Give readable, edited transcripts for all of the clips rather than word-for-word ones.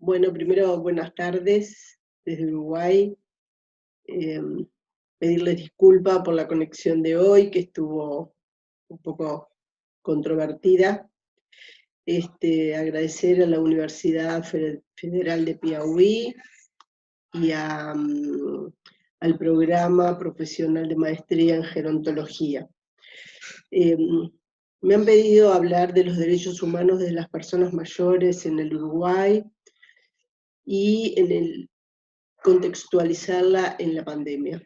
Bueno, primero, buenas tardes desde Uruguay. Em, Pedirles disculpa por la conexión de hoy, que estuvo un poco controvertida. Agradecer a la Universidad Federal de Piauí y al programa profesional de maestría en gerontología. Em, Me han pedido hablar de los derechos humanos de las personas mayores en el Uruguay y contextualizarla en la pandemia.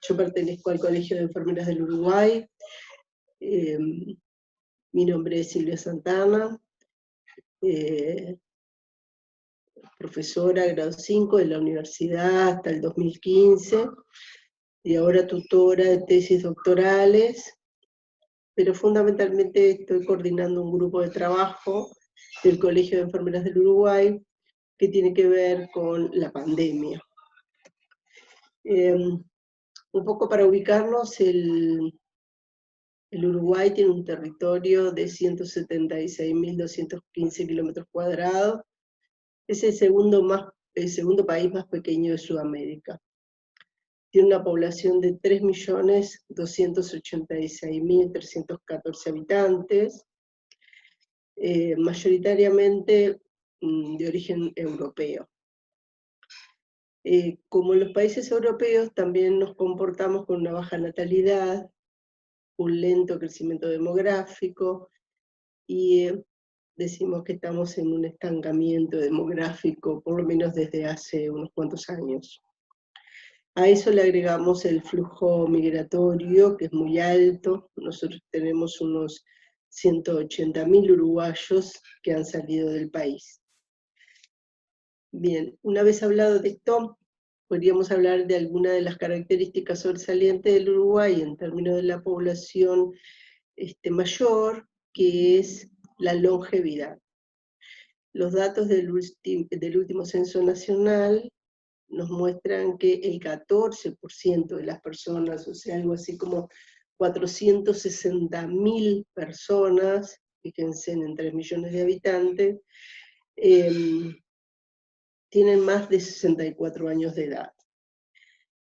Yo pertenezco al Colegio de Enfermeras del Uruguay. eh, Mi nombre es Silvia Santana, eh, profesora grado 5 de la universidad hasta el 2015, y ahora tutora de tesis doctorales, pero fundamentalmente estoy coordinando un grupo de trabajo del Colegio de Enfermeras del Uruguay que tiene que ver con la pandemia. Un poco para ubicarnos, el Uruguay tiene un territorio de 176.215 kilómetros cuadrados. Es el segundo país más pequeño de Sudamérica. Tiene una población de 3.286.314 habitantes, mayoritariamente de origen europeo. Como en los países europeos, también nos comportamos con una baja natalidad, un lento crecimiento demográfico, y decimos que estamos en un estancamiento demográfico, por lo menos desde hace unos cuantos años. A eso le agregamos el flujo migratorio, que es muy alto. Nosotros tenemos unos 180.000 uruguayos que han salido del país. Bien, una vez hablado de esto, podríamos hablar de algunas de las características sobresalientes del Uruguay en términos de la población mayor, que es la longevidad. Los datos del último censo nacional nos muestran que el 14% de las personas, o sea, algo así como 460.000 personas, fíjense, en 3 millones de habitantes, tienen más de 64 años de edad.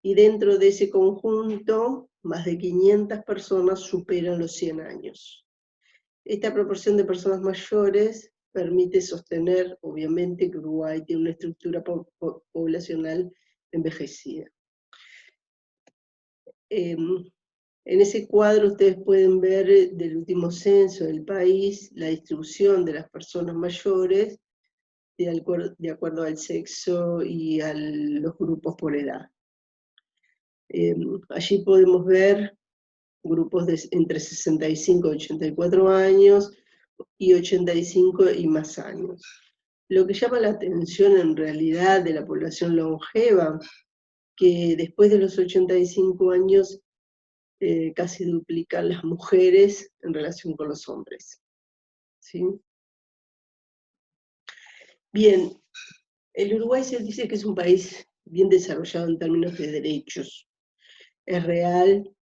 Y dentro de ese conjunto, más de 500 personas superan los 100 años. Esta proporción de personas mayores permite sostener, obviamente, que Uruguay tiene una estructura poblacional envejecida. En ese cuadro ustedes pueden ver del último censo del país la distribución de las personas mayores de acuerdo al sexo y a los grupos por edad. Allí podemos ver grupos entre 65 y 84 años y 85 y más años. Lo que llama la atención en realidad de la población longeva, que después de los 85 años casi duplican las mujeres en relación con los hombres. ¿Sí? Bien, el Uruguay se dice que es un país bien desarrollado en términos de derechos. Es real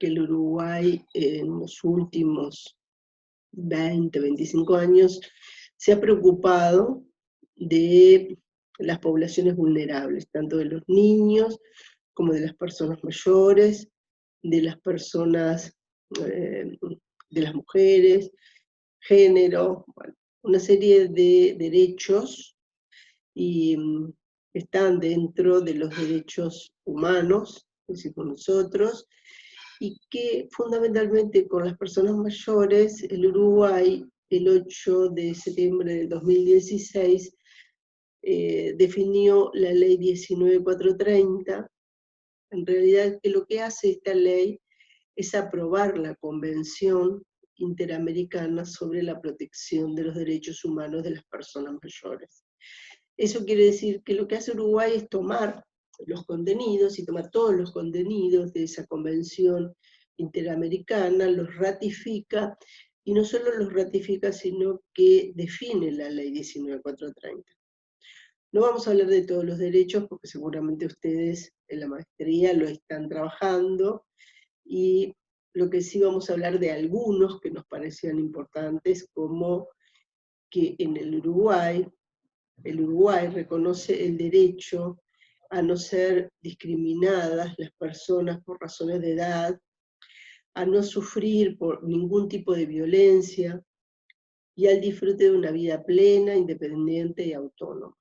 que el Uruguay en los últimos 20, 25 años se ha preocupado de las poblaciones vulnerables, tanto de los niños como de las personas mayores, de las personas, de las mujeres, género, bueno, una serie de derechos, y están dentro de los derechos humanos, decimos nosotros, y que fundamentalmente con las personas mayores, el Uruguay, el 8 de septiembre del 2016, definió la ley 19430. En realidad, que lo que hace esta ley es aprobar la Convención Interamericana sobre la protección de los derechos humanos de las personas mayores. Eso quiere decir que lo que hace Uruguay es tomar los contenidos, y tomar todos los contenidos de esa Convención Interamericana, los ratifica, y no solo los ratifica, sino que define la ley 19430. No vamos a hablar de todos los derechos, porque seguramente ustedes en la maestría lo están trabajando, y lo que sí vamos a hablar de algunos que nos parecían importantes, como que en el Uruguay reconoce el derecho a no ser discriminadas las personas por razones de edad, a no sufrir por ningún tipo de violencia y al disfrute de una vida plena, independiente y autónoma.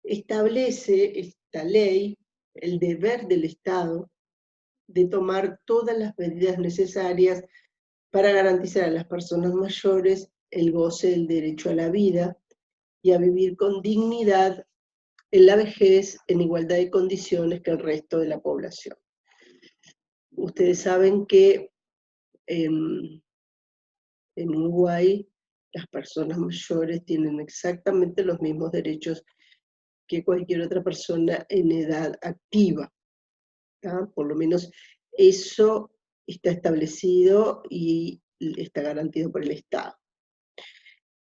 Establece esta ley el deber del Estado de tomar todas las medidas necesarias para garantizar a las personas mayores el goce del derecho a la vida y a vivir con dignidad en la vejez en igualdad de condiciones que el resto de la población. Ustedes saben que en Uruguay las personas mayores tienen exactamente los mismos derechos que cualquier otra persona en edad activa, ¿tá? Por lo menos eso está establecido y está garantido por el Estado.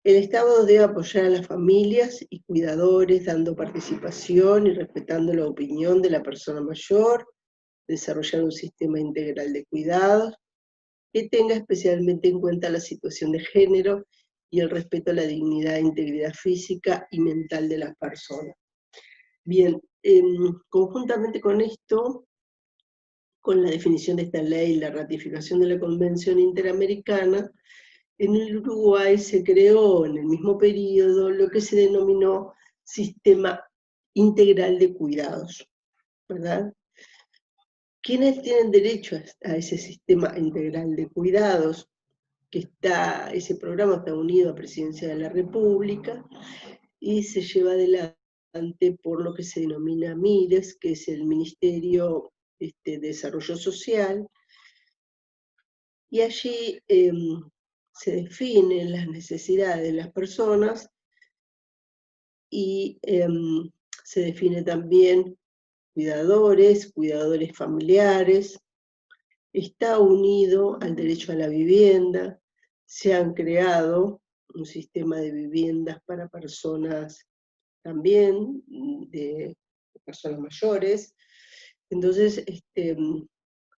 El Estado debe apoyar a las familias y cuidadores, dando participación y respetando la opinión de la persona mayor, desarrollar un sistema integral de cuidados que tenga especialmente en cuenta la situación de género y el respeto a la dignidad e integridad física y mental de las personas. Bien, conjuntamente con esto, con la definición de esta ley y la ratificación de la Convención Interamericana, en el Uruguay se creó en el mismo periodo lo que se denominó Sistema Integral de Cuidados, ¿verdad? ¿Quiénes tienen derecho a ese Sistema Integral de Cuidados? Ese programa está unido a Presidencia de la República y se lleva adelante por lo que se denomina MIDES, que es el Ministerio de Desarrollo Social, y allí se definen las necesidades de las personas y se define también cuidadores familiares, está unido al derecho a la vivienda, se han creado un sistema de viviendas para personas también, de personas mayores, entonces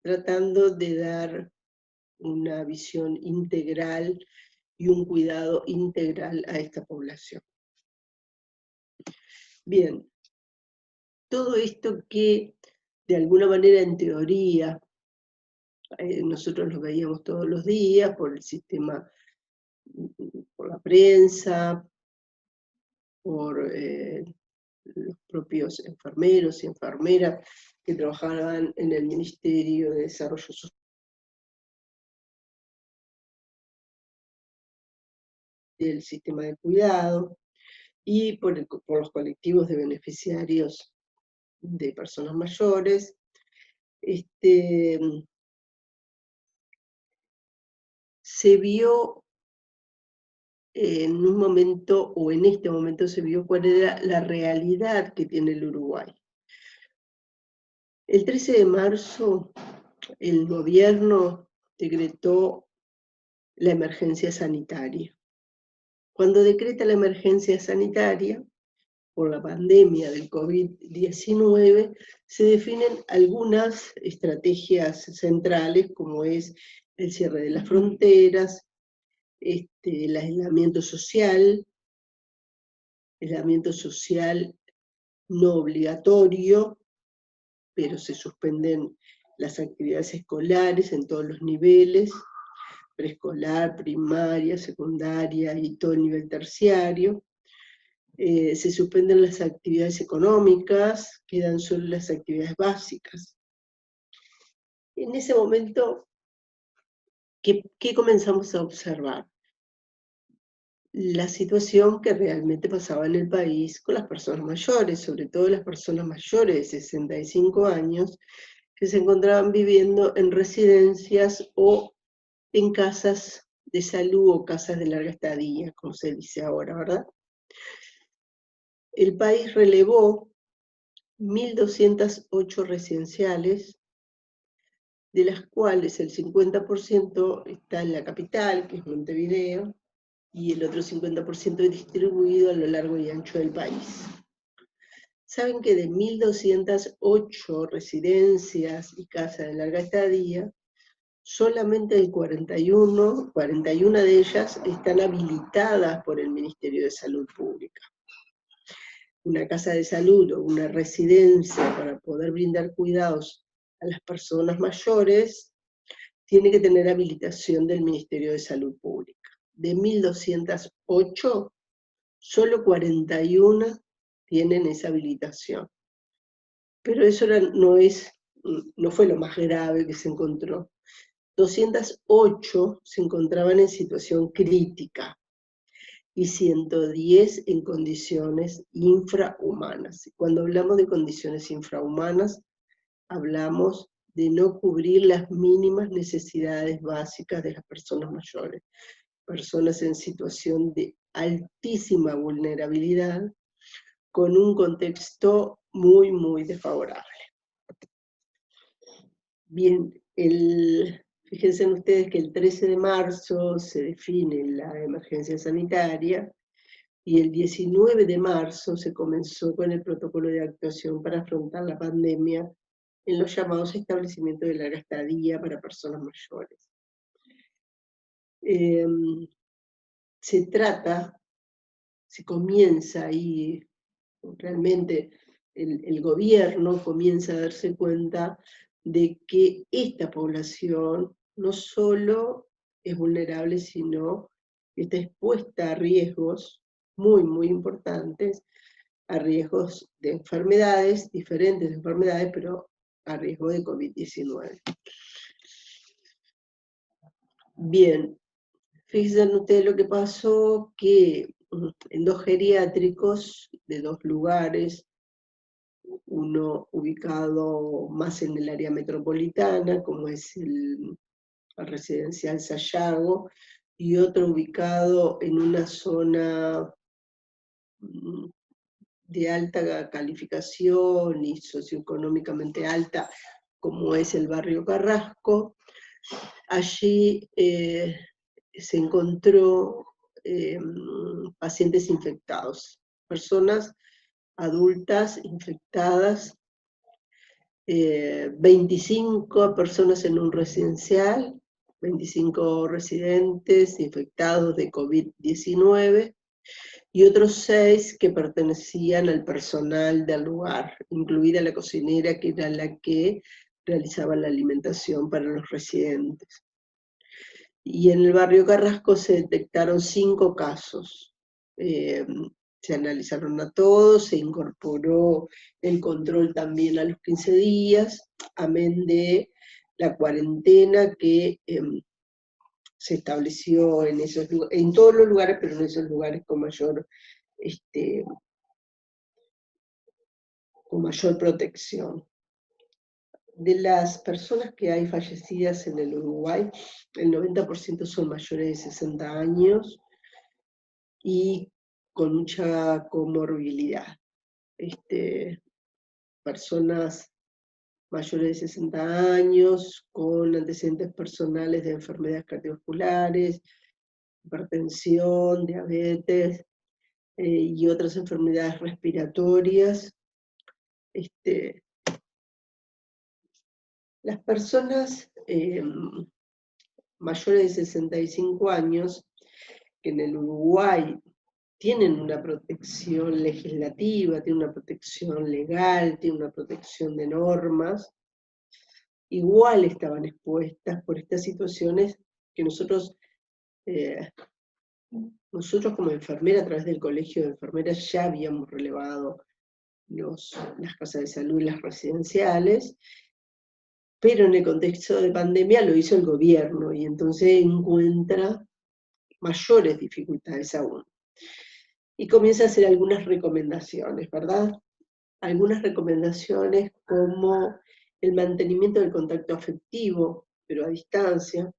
tratando de dar una visión integral y un cuidado integral a esta población. Bien, todo esto que de alguna manera en teoría nosotros lo veíamos todos los días por el sistema, por la prensa, por los propios enfermeros y enfermeras que trabajaban en el Ministerio de Desarrollo Social, del sistema de cuidado, y por los colectivos de beneficiarios de personas mayores. Se vio en un momento, o en este momento se vio cuál era la realidad que tiene el Uruguay. El 13 de marzo, el gobierno decretó la emergencia sanitaria. Cuando decreta la emergencia sanitaria, por la pandemia del COVID-19, se definen algunas estrategias centrales, como es el cierre de las fronteras, el aislamiento social no obligatorio, pero se suspenden las actividades escolares en todos los niveles, preescolar, primaria, secundaria y todo el nivel terciario. Se suspenden las actividades económicas, quedan solo las actividades básicas. En ese momento, ¿qué comenzamos a observar? La situación que realmente pasaba en el país con las personas mayores, sobre todo las personas mayores de 65 años, que se encontraban viviendo en residencias o en casas de salud o casas de larga estadía, como se dice ahora, ¿verdad? El país relevó 1.208 residenciales, de las cuales el 50% está en la capital, que es Montevideo, y el otro 50% es distribuido a lo largo y ancho del país. Saben que de 1.208 residencias y casas de larga estadía, solamente el 41 de ellas están habilitadas por el Ministerio de Salud Pública. Una casa de salud o una residencia para poder brindar cuidados a las personas mayores tiene que tener habilitación del Ministerio de Salud Pública. De 1.208, solo 41 tienen esa habilitación. Pero eso no fue lo más grave que se encontró. 208 se encontraban en situación crítica y 110 en condiciones infrahumanas. Cuando hablamos de condiciones infrahumanas, hablamos de no cubrir las mínimas necesidades básicas de las personas mayores. Personas en situación de altísima vulnerabilidad, con un contexto muy, muy desfavorable. Bien, fíjense ustedes que el 13 de marzo se define la emergencia sanitaria y el 19 de marzo se comenzó con el protocolo de actuación para afrontar la pandemia en los llamados establecimientos de larga estadía para personas mayores. Se comienza ahí, realmente el gobierno comienza a darse cuenta de que esta población no solo es vulnerable, sino que está expuesta a riesgos muy, muy importantes, a riesgos de enfermedades, diferentes enfermedades, pero a riesgo de COVID-19. Bien, fíjense ustedes lo que pasó, que en 2 geriátricos de 2 lugares, uno ubicado más en el área metropolitana, como es el residencial Sayago, y otro ubicado en una zona de alta calificación y socioeconómicamente alta, como es el barrio Carrasco. Allí se encontró pacientes infectados, personas adultas infectadas, 25 personas en un residencial, 25 residentes infectados de COVID-19, y otros 6 que pertenecían al personal del lugar, incluida la cocinera, que era la que realizaba la alimentación para los residentes. Y en el barrio Carrasco se detectaron 5 casos. Se analizaron a todos, se incorporó el control también a los 15 días, amén de la cuarentena que se estableció en todos los lugares, pero en esos lugares con mayor protección. De las personas que hay fallecidas en el Uruguay, el 90% son mayores de 60 años y con mucha comorbilidad. Personas mayores de 60 años con antecedentes personales de enfermedades cardiovasculares, hipertensión, diabetes y otras enfermedades respiratorias. Las personas mayores de 65 años, que en el Uruguay tienen una protección legislativa, tienen una protección legal, tienen una protección de normas, igual estaban expuestas por estas situaciones que nosotros como enfermera, a través del colegio de enfermeras, ya habíamos relevado las casas de salud y las residenciales, pero en el contexto de pandemia lo hizo el gobierno, y entonces encuentra mayores dificultades aún. Y comienza a hacer algunas recomendaciones, ¿verdad? Algunas recomendaciones como el mantenimiento del contacto afectivo, pero a distancia.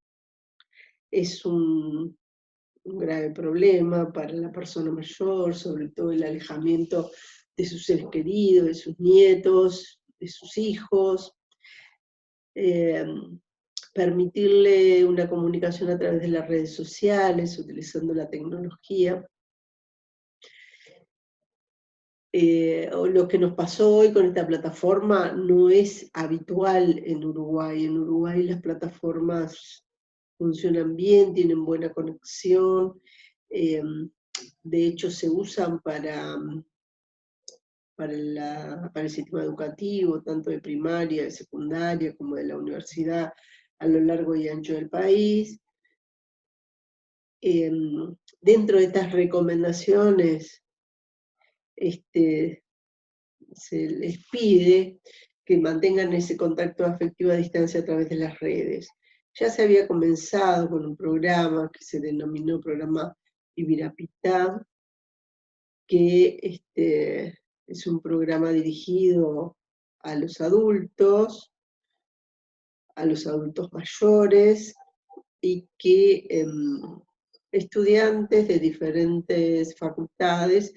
Es un grave problema para la persona mayor, sobre todo el alejamiento de sus seres queridos, de sus nietos, de sus hijos. Permitirle una comunicación a través de las redes sociales, utilizando la tecnología. o lo que nos pasó hoy con esta plataforma no es habitual en Uruguay. En Uruguay las plataformas funcionan bien, tienen buena conexión, de hecho se usan para el sistema educativo, tanto de primaria, de secundaria, como de la universidad, a lo largo y ancho del país. Dentro de estas recomendaciones, se les pide que mantengan ese contacto afectivo a distancia a través de las redes. Ya se había comenzado con un programa que se denominó Programa Ibirapitá, que es un programa dirigido a los adultos mayores, y que estudiantes de diferentes facultades,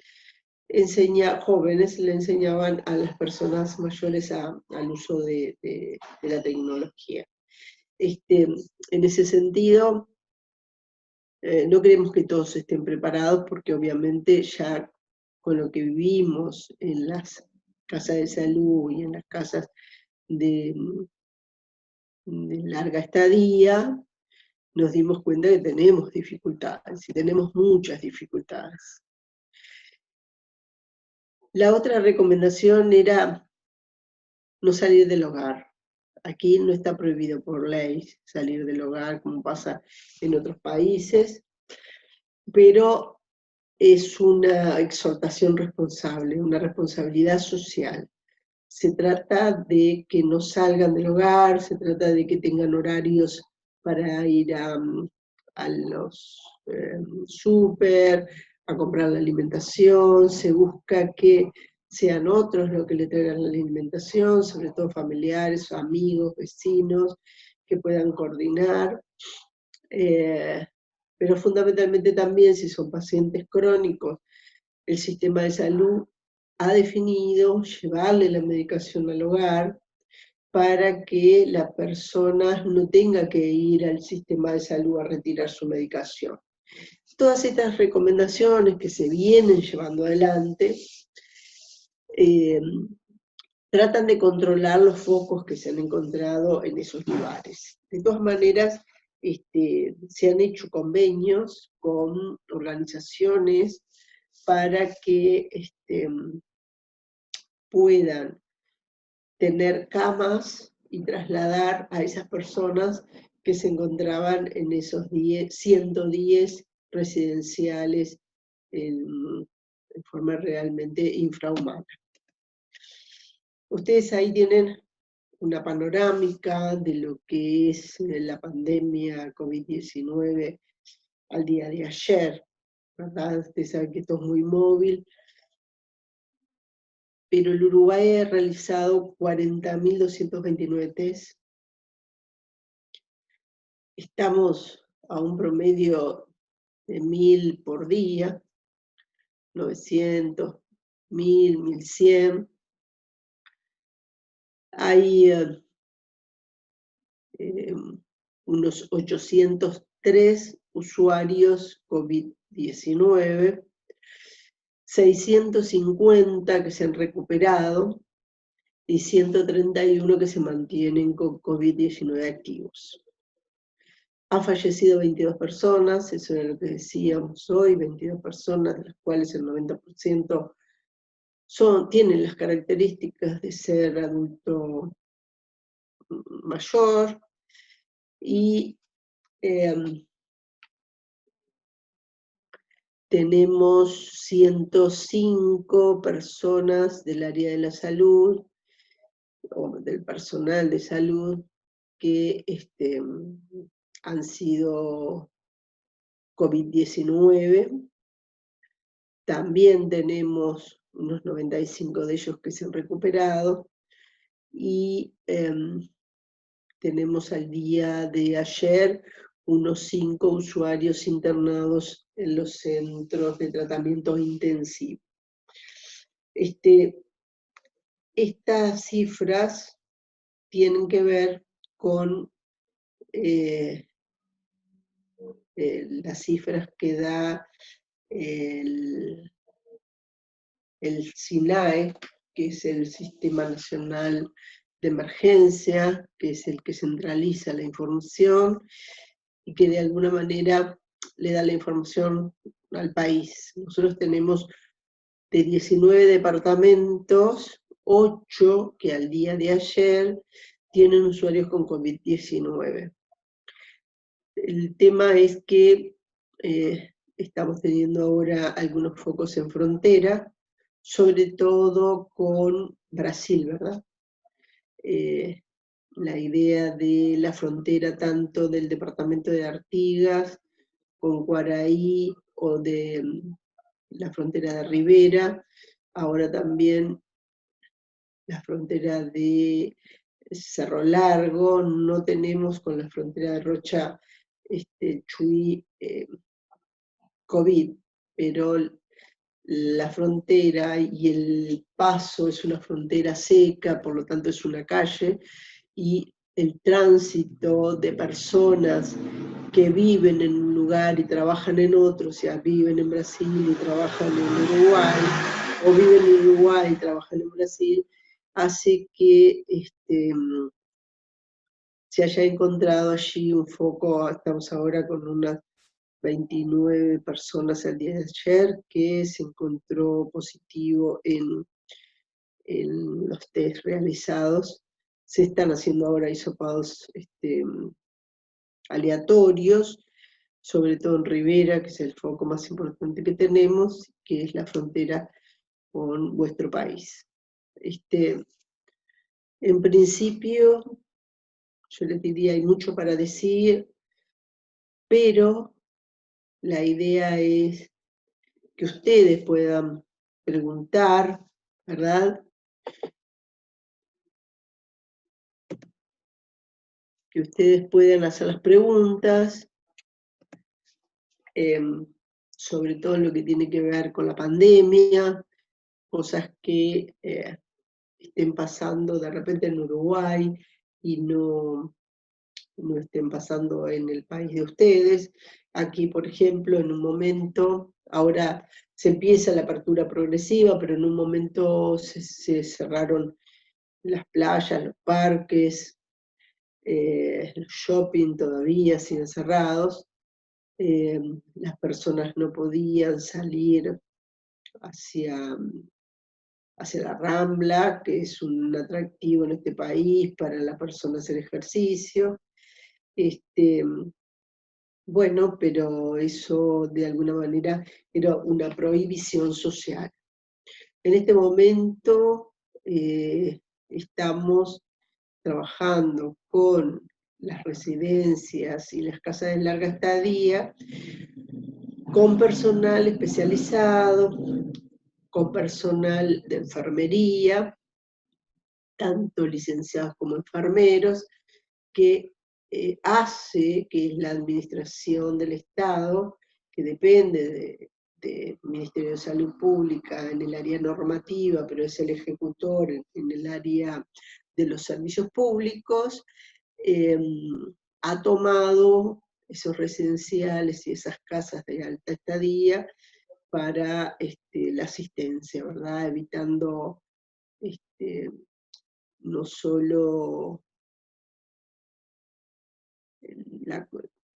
jóvenes le enseñaban a las personas mayores al uso de la tecnología. En ese sentido, no queremos que todos estén preparados, porque obviamente ya con lo que vivimos en las casas de salud y en las casas de larga estadía, nos dimos cuenta que tenemos dificultades, y tenemos muchas dificultades. La otra recomendación era no salir del hogar. Aquí no está prohibido por ley salir del hogar, como pasa en otros países, pero es una exhortación responsable, una responsabilidad social. Se trata de que no salgan del hogar, se trata de que tengan horarios para ir a los súper, a comprar la alimentación. Se busca que sean otros los que le traigan la alimentación, sobre todo familiares, amigos, vecinos, que puedan coordinar. Pero fundamentalmente también, si son pacientes crónicos, el sistema de salud ha definido llevarle la medicación al hogar, para que la persona no tenga que ir al sistema de salud a retirar su medicación. Todas estas recomendaciones que se vienen llevando adelante tratan de controlar los focos que se han encontrado en esos lugares. De todas maneras, se han hecho convenios con organizaciones para que puedan tener camas y trasladar a esas personas que se encontraban en esos 110 residenciales en forma realmente infrahumana. Ustedes ahí tienen una panorámica de lo que es la pandemia COVID-19 al día de ayer, ¿verdad? Ustedes saben que esto es muy móvil, pero el Uruguay ha realizado 40.229 test. Estamos a un promedio de 1.000 por día, 900, 1.000, 1.100. Hay unos 803 usuarios COVID-19, 650 que se han recuperado y 131 que se mantienen con COVID-19 activos. Han fallecido 22 personas, eso era lo que decíamos hoy, 22 personas, de las cuales el 90% tienen las características de ser adulto mayor, y tenemos 105 personas del área de la salud, o del personal de salud, que han sido COVID-19. También tenemos unos 95 de ellos que se han recuperado, y tenemos al día de ayer unos 5 usuarios internados en los centros de tratamiento intensivo. Estas cifras tienen que ver con las cifras que da el SINAE, que es el Sistema Nacional de Emergencia, que es el que centraliza la información y que de alguna manera le da la información al país. Nosotros tenemos de 19 departamentos, 8 que al día de ayer tienen usuarios con COVID-19. El tema es que estamos teniendo ahora algunos focos en frontera, sobre todo con Brasil, ¿verdad? La idea de la frontera tanto del departamento de Artigas con Guaraí o de la frontera de Rivera, ahora también la frontera de Cerro Largo, no tenemos con la frontera de Rocha Chuy COVID, pero la frontera y el paso es una frontera seca, por lo tanto es una calle, y el tránsito de personas que viven en un lugar y trabajan en otro, o sea, viven en Brasil y trabajan en Uruguay, o viven en Uruguay y trabajan en Brasil, hace que se haya encontrado allí un foco. Estamos ahora con unas 29 personas el día de ayer que se encontró positivo en los test realizados. Se están haciendo ahora hisopados aleatorios, sobre todo en Rivera, que es el foco más importante que tenemos, que es la frontera con vuestro país. En principio, yo les diría, hay mucho para decir, pero la idea es que ustedes puedan preguntar, ¿verdad? Que ustedes puedan hacer las preguntas, sobre todo lo que tiene que ver con la pandemia, cosas que estén pasando de repente en Uruguay y no estén pasando en el país de ustedes. Aquí, por ejemplo, en un momento, ahora se empieza la apertura progresiva, pero en un momento se cerraron las playas, los parques, los shopping todavía siguen cerrados, las personas no podían salir hacia la Rambla, que es un atractivo en este país para las personas hacer ejercicio. Bueno, pero eso de alguna manera era una prohibición social. En este momento estamos trabajando con las residencias y las casas de larga estadía, con personal especializado, con personal de enfermería, tanto licenciados como enfermeros, que hace, que es la administración del Estado, que depende del Ministerio de Salud Pública en el área normativa, pero es el ejecutor en el área de los servicios públicos, ha tomado esos residenciales y esas casas de alta estadía para la asistencia, ¿verdad? Evitando no solo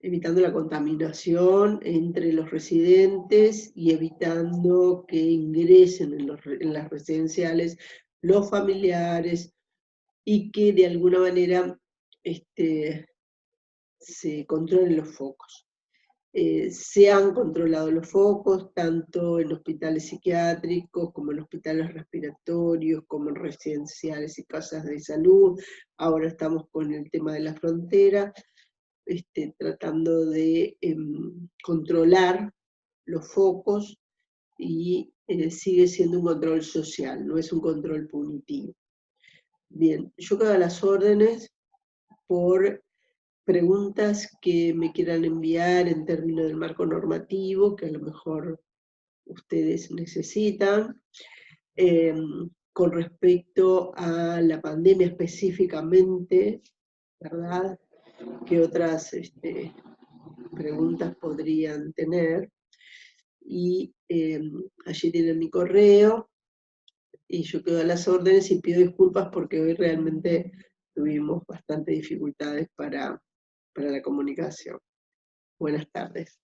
evitando la contaminación entre los residentes y evitando que ingresen en las residenciales los familiares y que de alguna manera se controlen los focos. Se han controlado los focos tanto en hospitales psiquiátricos como en hospitales respiratorios, como en residenciales y casas de salud. Ahora estamos con el tema de la frontera, tratando de controlar los focos y sigue siendo un control social, no es un control punitivo. Bien, yo quedo a las órdenes por preguntas que me quieran enviar en términos del marco normativo, que a lo mejor ustedes necesitan, con respecto a la pandemia específicamente, ¿verdad? ¿Qué otras preguntas podrían tener? Y allí tienen mi correo, y yo quedo a las órdenes y pido disculpas porque hoy realmente tuvimos bastante dificultades para la comunicación. Buenas tardes.